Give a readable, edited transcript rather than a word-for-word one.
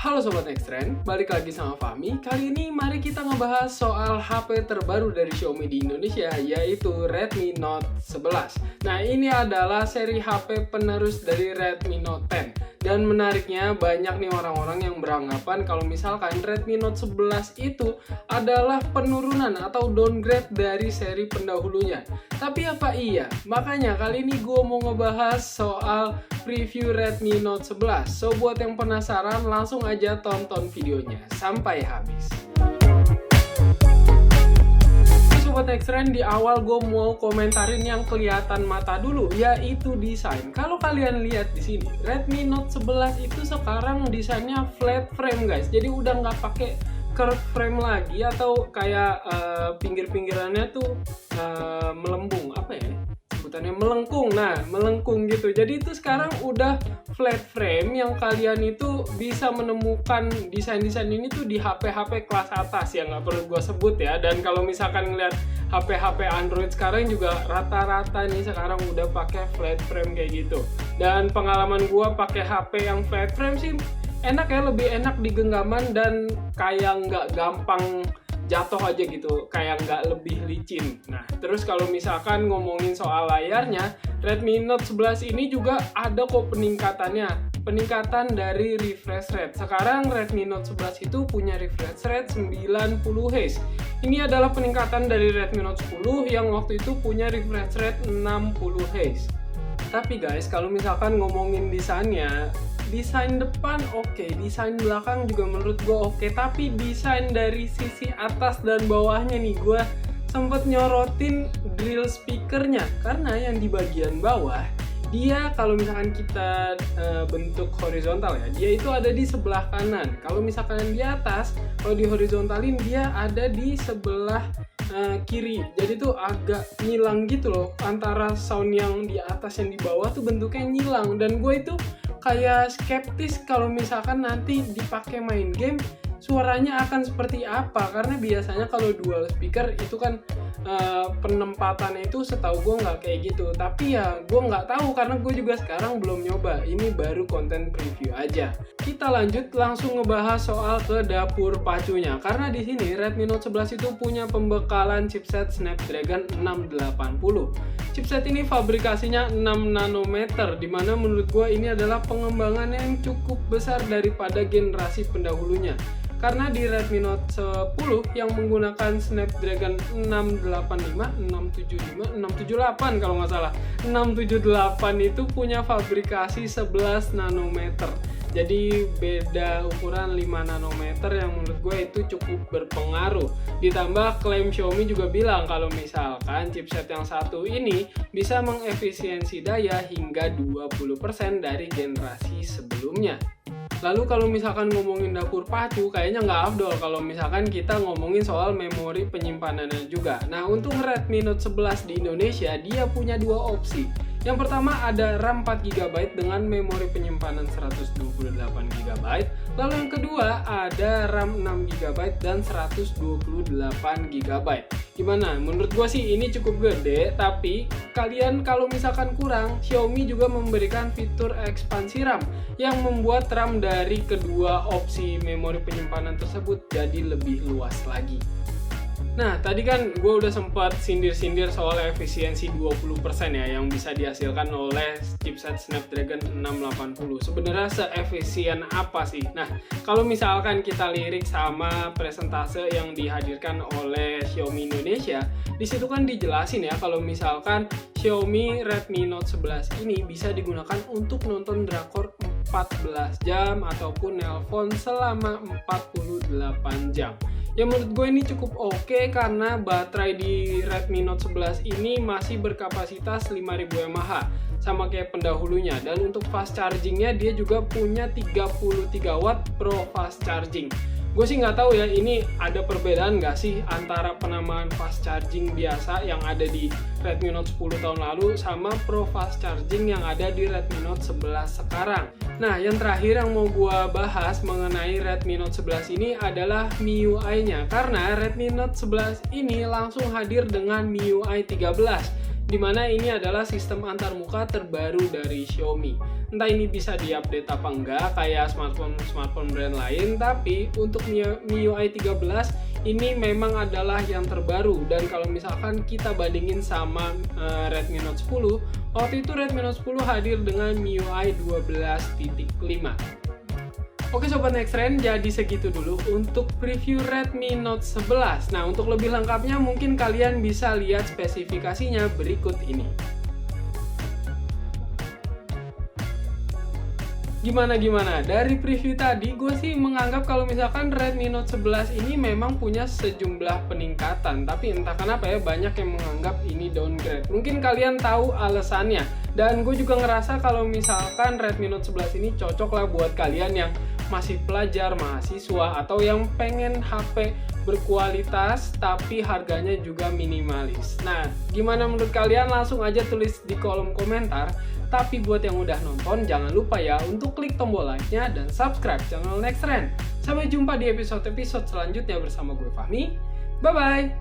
Halo Sobat Xtrend, balik lagi sama Fahmi. Kali ini mari kita ngebahas soal HP terbaru dari Xiaomi di Indonesia, yaitu Redmi Note 11. Nah, ini adalah seri HP penerus dari Redmi Note 10. Dan menariknya, banyak nih orang-orang yang beranggapan kalau misalkan Redmi Note 11 itu adalah penurunan atau downgrade dari seri pendahulunya. Tapi apa iya? Makanya kali ini gue mau ngebahas soal preview Redmi Note 11. So, buat yang penasaran, langsung aja tonton videonya sampai habis. Sobat Xtrend, di awal gue mau komentarin yang kelihatan mata dulu, yaitu desain. Kalau kalian lihat di sini, Redmi Note 11 itu sekarang desainnya flat frame guys. Jadi udah nggak pakai curve frame lagi atau kayak pinggir-pinggirannya tuh melembung, apa ya? Sebutannya melengkung. Nah, melengkung gitu. Jadi itu sekarang udah flat frame yang kalian itu bisa menemukan desain-desain ini tuh di HP-HP kelas atas yang nggak perlu gue sebut ya. Dan kalau misalkan ngeliat HP-HP Android sekarang juga rata-rata nih sekarang udah pakai flat frame kayak gitu. Dan pengalaman gue pakai HP yang flat frame sih enak ya, lebih enak di genggaman dan kayak nggak gampang jatuh aja gitu, kayak nggak lebih licin. Nah, terus kalau misalkan ngomongin soal layarnya, Redmi Note 11 ini juga ada kok peningkatannya. Peningkatan dari refresh rate. Sekarang Redmi Note 11 itu punya refresh rate 90 Hz. Ini adalah peningkatan dari Redmi Note 10 yang waktu itu punya refresh rate 60 Hz. Tapi guys, kalau misalkan ngomongin desainnya, desain depan oke, desain belakang juga menurut gue oke, tapi desain dari sisi atas dan bawahnya nih gue sempet nyorotin grill speakernya, karena yang di bagian bawah dia kalau misalkan kita bentuk horizontal ya, dia itu ada di sebelah kanan. Kalau misalkan di atas, kalau di horizontalin dia ada di sebelah kiri. Jadi tuh agak nyilang gitu loh, antara sound yang di atas yang di bawah tuh bentuknya nyilang. Dan gue itu kayak skeptis kalau misalkan nanti dipakai main game suaranya akan seperti apa, karena biasanya kalau dual speaker itu kan penempatannya itu setahu gue nggak kayak gitu. Tapi ya gue nggak tahu karena gue juga sekarang belum nyoba, ini baru konten preview aja. Kita lanjut langsung ngebahas soal ke dapur pacunya, karena di sini Redmi Note 11 itu punya pembekalan chipset Snapdragon 680. Chipset ini fabrikasinya 6 nanometer, dimana menurut gue ini adalah pengembangan yang cukup besar daripada generasi pendahulunya. Karena di Redmi Note 10 yang menggunakan Snapdragon 685, 675, 678 kalau nggak salah, 678 itu punya fabrikasi 11 nanometer. Jadi beda ukuran 5 nanometer yang menurut gue itu cukup berpengaruh. Ditambah klaim Xiaomi juga bilang kalau misalkan chipset yang satu ini bisa mengefisiensi daya hingga 20% dari generasi sebelumnya. Lalu kalau misalkan ngomongin dapur pacu, kayaknya nggak afdol kalau misalkan kita ngomongin soal memori penyimpanannya juga. Nah, untuk Redmi Note 11 di Indonesia, dia punya dua opsi. Yang pertama ada RAM 4GB dengan memori penyimpanan 128GB. Lalu yang kedua ada RAM 6GB dan 128GB. Gimana? Menurut gue sih ini cukup gede, tapi kalian kalau misalkan kurang, Xiaomi juga memberikan fitur ekspansi RAM yang membuat RAM dari kedua opsi memori penyimpanan tersebut jadi lebih luas lagi. Nah, tadi kan gue udah sempat sindir-sindir soal efisiensi 20% ya yang bisa dihasilkan oleh chipset Snapdragon 680. Sebenarnya seefisien apa sih? Nah, kalau misalkan kita lirik sama presentase yang dihadirkan oleh Xiaomi Indonesia, di situ kan dijelasin ya kalau misalkan Xiaomi Redmi Note 11 ini bisa digunakan untuk nonton drakor 14 jam ataupun nelpon selama 48 jam. Ya menurut gue ini cukup oke karena baterai di Redmi Note 11 ini masih berkapasitas 5000 mAh sama kayak pendahulunya, dan untuk fast chargingnya dia juga punya 33 watt Pro fast charging. Gue sih nggak tahu ya ini ada perbedaan nggak sih antara penamaan fast charging biasa yang ada di Redmi Note 10 tahun lalu sama Pro fast charging yang ada di Redmi Note 11 sekarang. Nah, yang terakhir yang mau gue bahas mengenai Redmi Note 11 ini adalah MIUI-nya, karena Redmi Note 11 ini langsung hadir dengan MIUI 13. dimana ini adalah sistem antarmuka terbaru dari Xiaomi. Entah ini bisa diupdate apa enggak kayak smartphone brand lain, tapi untuk MIUI 13 ini memang adalah yang terbaru. Dan kalau misalkan kita bandingin sama Redmi Note 10, waktu itu Redmi Note 10 hadir dengan MIUI 12.5. Oke Sobat Nextrend, jadi segitu dulu untuk preview Redmi Note 11. Nah, untuk lebih lengkapnya mungkin kalian bisa lihat spesifikasinya berikut ini. Gimana? Dari preview tadi, gue sih menganggap kalau misalkan Redmi Note 11 ini memang punya sejumlah peningkatan. Tapi entah kenapa ya, banyak yang menganggap ini downgrade. Mungkin kalian tahu alasannya. Dan gue juga ngerasa kalau misalkan Redmi Note 11 ini cocok lah buat kalian yang masih pelajar, mahasiswa, atau yang pengen HP berkualitas tapi harganya juga minimalis. Nah, gimana menurut kalian? Langsung aja tulis di kolom komentar. Tapi buat yang udah nonton, jangan lupa ya untuk klik tombol like-nya dan subscribe channel Nextrend. Sampai jumpa di episode-episode selanjutnya bersama gue Fahmi. Bye-bye!